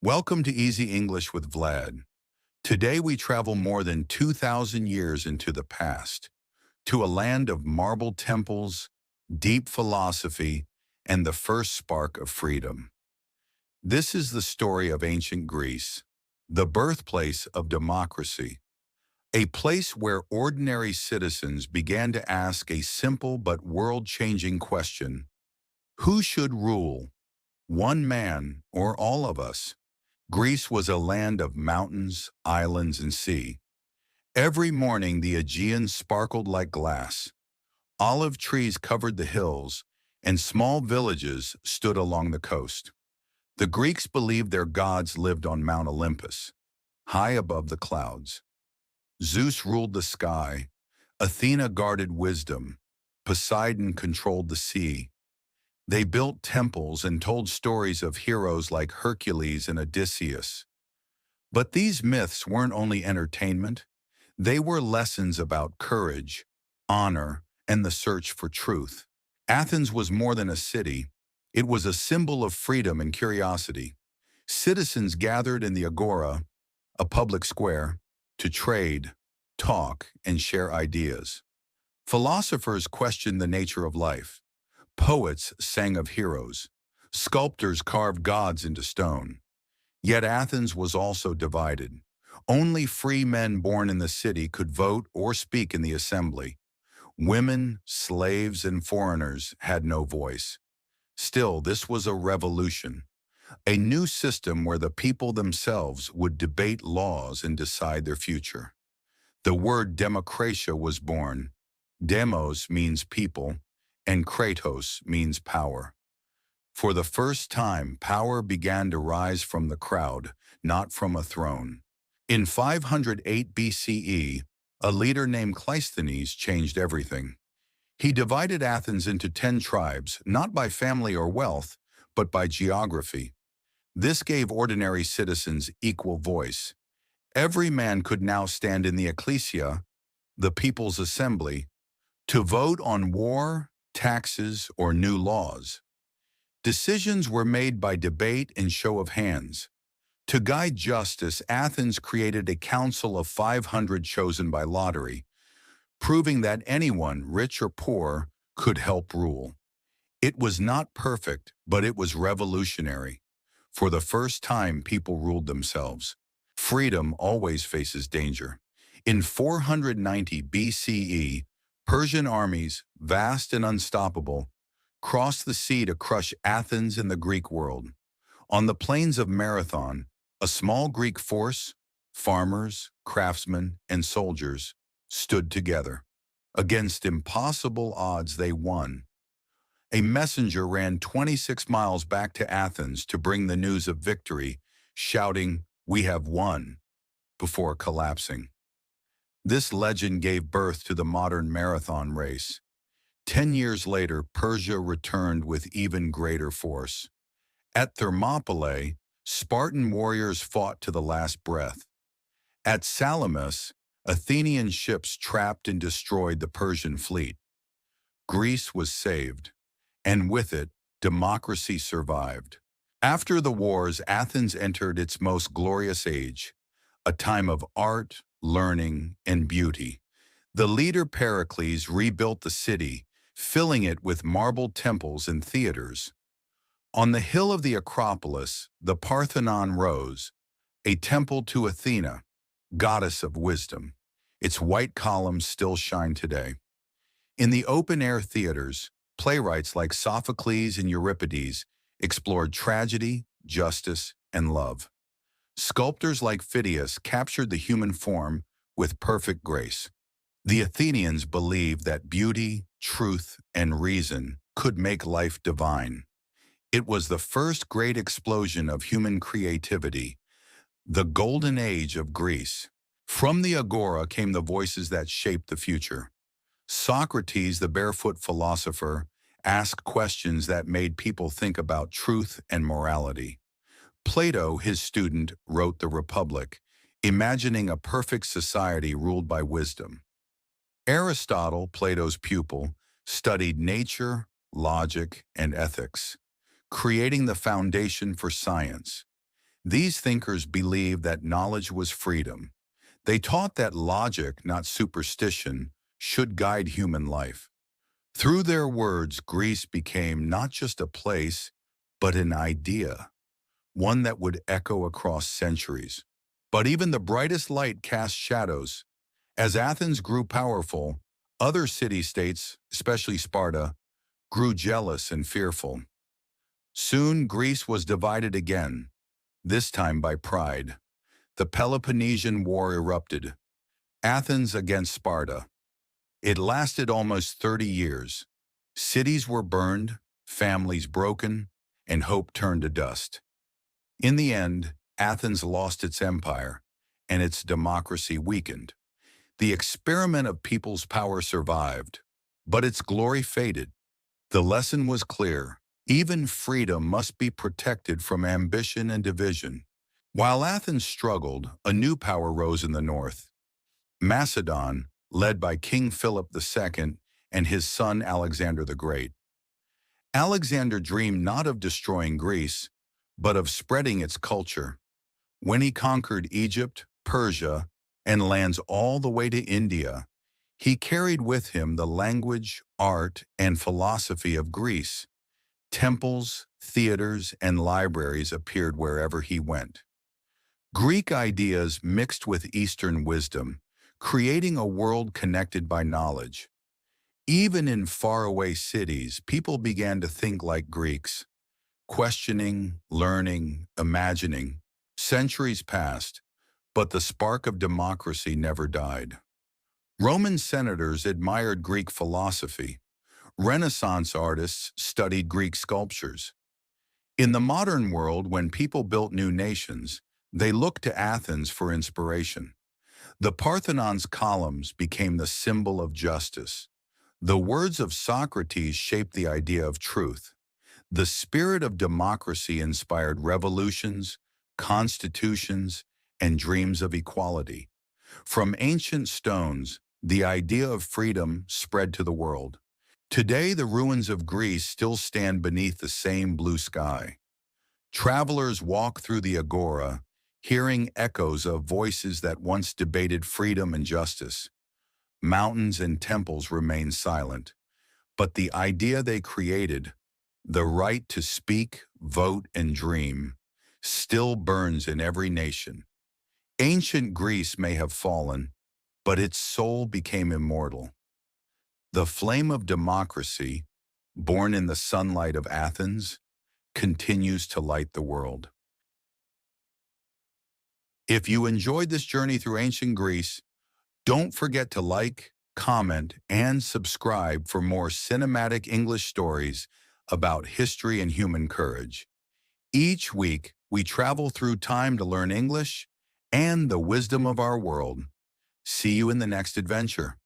Welcome to Easy English with Vlad. Today we travel more than 2,000 years into the past, to a land of marble temples, deep philosophy, and the first spark of freedom. This is the story of ancient Greece, the birthplace of democracy, a place where ordinary citizens began to ask a simple but world-changing question: who should rule, one man or all of us? Greece was a land of mountains, islands, and sea. Every morning the Aegean sparkled like glass. Olive trees covered the hills, and small villages stood along the coast. The Greeks believed their gods lived on Mount Olympus, high above the clouds. Zeus ruled the sky, Athena guarded wisdom, Poseidon controlled the sea. They built temples and told stories of heroes like Hercules and Odysseus. But these myths weren't only entertainment, they were lessons about courage, honor, and the search for truth. Athens was more than a city, it was a symbol of freedom and curiosity. Citizens gathered in the agora, a public square, to trade, talk, and share ideas. Philosophers questioned the nature of life. Poets sang of heroes. Sculptors carved gods into stone. Yet Athens was also divided. Only free men born in the city could vote or speak in the assembly. Women, slaves, and foreigners had no voice. Still, this was a revolution, a new system where the people themselves would debate laws and decide their future. The word democratia was born. Demos means people, and kratos means power. For the first time, power began to rise from the crowd, not from a throne. In 508 BCE, a leader named Cleisthenes changed everything. He divided Athens into 10 tribes, not by family or wealth, but by geography. This gave ordinary citizens equal voice. Every man could now stand in the ecclesia, the people's assembly, to vote on war, taxes, or new laws. Decisions were made by debate and show of hands. To guide justice, Athens created a council of 500 chosen by lottery, proving that anyone, rich or poor, could help rule. It was not perfect, but it was revolutionary. For the first time, people ruled themselves. Freedom always faces danger. In 490 BCE, Persian armies, vast and unstoppable, crossed the sea to crush Athens and the Greek world. On the plains of Marathon, a small Greek force, farmers, craftsmen, and soldiers, stood together. Against impossible odds, they won. A messenger ran 26 miles back to Athens to bring the news of victory, shouting, "We have won," before collapsing. This legend gave birth to the modern marathon race. 10 years later, Persia returned with even greater force. At Thermopylae, Spartan warriors fought to the last breath. At Salamis, Athenian ships trapped and destroyed the Persian fleet. Greece was saved, and with it, democracy survived. After the wars, Athens entered its most glorious age, a time of art, learning, and beauty. The leader Pericles rebuilt the city, filling it with marble temples and theaters. On the hill of the Acropolis, the Parthenon rose, a temple to Athena, goddess of wisdom. Its white columns still shine today. In the open-air theaters, playwrights like Sophocles and Euripides explored tragedy, justice, and love. Sculptors like Phidias captured the human form with perfect grace. The Athenians believed that beauty, truth, and reason could make life divine. It was the first great explosion of human creativity, the golden age of Greece. From the agora came the voices that shaped the future. Socrates, the barefoot philosopher, asked questions that made people think about truth and morality. Plato, his student, wrote the Republic, imagining a perfect society ruled by wisdom. Aristotle, Plato's pupil, studied nature, logic, and ethics, creating the foundation for science. These thinkers believed that knowledge was freedom. They taught that logic, not superstition, should guide human life. Through their words, Greece became not just a place, but an idea, one that would echo across centuries. But even the brightest light cast shadows. As Athens grew powerful, other city-states, especially Sparta, grew jealous and fearful. Soon Greece was divided again, this time by pride. The Peloponnesian War erupted, Athens against Sparta. It lasted almost 30 years. Cities were burned, families broken, and hope turned to dust. In the end, Athens lost its empire, and its democracy weakened. The experiment of people's power survived, but its glory faded. The lesson was clear. Even freedom must be protected from ambition and division. While Athens struggled, a new power rose in the north. Macedon, led by King Philip II and his son Alexander the Great. Alexander dreamed not of destroying Greece, but of spreading its culture. When he conquered Egypt, Persia, and lands all the way to India, he carried with him the language, art, and philosophy of Greece. Temples, theaters, and libraries appeared wherever he went. Greek ideas mixed with Eastern wisdom, creating a world connected by knowledge. Even in faraway cities, people began to think like Greeks, questioning, learning, imagining. Centuries passed, but the spark of democracy never died. Roman senators admired Greek philosophy. Renaissance artists studied Greek sculptures. In the modern world, when people built new nations, they looked to Athens for inspiration. The Parthenon's columns became the symbol of justice. The words of Socrates shaped the idea of truth. The spirit of democracy inspired revolutions, constitutions, and dreams of equality. From ancient stones, the idea of freedom spread to the world. Today, the ruins of Greece still stand beneath the same blue sky. Travelers walk through the agora, hearing echoes of voices that once debated freedom and justice. Mountains and temples remain silent, but the idea they created, the right to speak, vote, and dream, still burns in every nation. Ancient Greece may have fallen, but its soul became immortal. The flame of democracy, born in the sunlight of Athens, continues to light the world. If you enjoyed this journey through ancient Greece, don't forget to like, comment, and subscribe for more cinematic English stories about history and human courage. Each week, we travel through time to learn English and the wisdom of our world. See you in the next adventure.